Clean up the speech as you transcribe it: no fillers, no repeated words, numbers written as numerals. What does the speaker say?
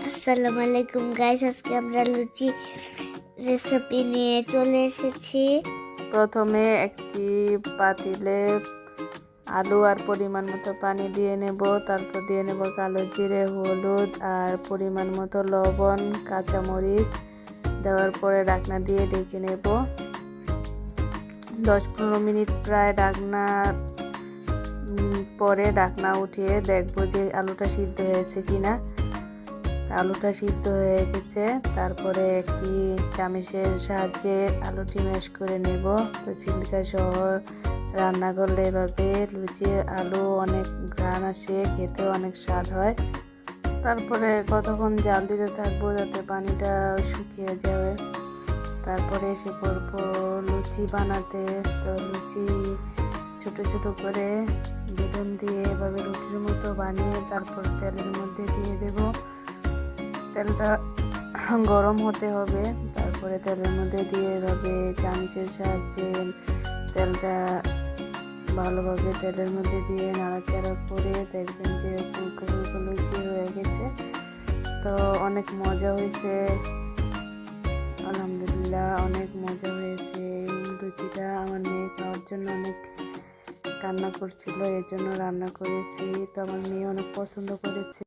আসসালামু আলাইকুম গাইস, আজকে আমরা লুচি রেসিপি নিয়ে চলে এসেছি। প্রথমে একটি পাতিলে আলু আর পরিমাণ মতো পানি দিয়ে নেব। তারপর দিয়ে নেব কালো জিরে, হলুদ আর পরিমাণ মতো লবণ, কাঁচামরিচ দেওয়ার পরে ঢাকনা দিয়ে ঢেকে নেব 10-15 মিনিট। প্রায় ঢাকনা পরে ঢাকনা উঠিয়ে দেখব যে আলুটা সিদ্ধ হয়েছে কিনা। আলুটা সিদ্ধ হয়ে গেছে। তারপরে একটি চামচের সাহায্যে আলুটি ম্যাশ করে নেব। তো ছিলকা সহ রান্না করলে এভাবে লুচির আলু অনেক ঘ্রাণ আসে, খেতেও অনেক স্বাদ হয়। তারপরে কতক্ষণ জাল দিতে থাকবো যাতে পানিটা শুকিয়ে যাবে। তারপরে এসে পড়বো লুচি বানাতে। তো লুচি ছোট ছোট করে বেলুন দিয়ে এভাবে রুটির মতো বানিয়ে তারপর তেলের মধ্যে দিয়ে দেব। তেলটা গরম হতে হবে। তারপরে তেলের মধ্যে দিয়ে এভাবে চামচের সাহায্যে তেলটা ভালোভাবে তেলের মধ্যে দিয়ে নাড়াচাড়া করে দেখবেন যে ফুলকো ফুলকো লুচি হয়ে গেছে। তো অনেক মজা হয়েছে, আলহামদুলিল্লাহ অনেক মজা হয়েছে। এই লুচিটা আমার মেয়ে খাওয়ার জন্য অনেক কান্না করছিল, এর জন্য রান্না করেছি। তো আমার মেয়ে অনেক পছন্দ করেছে।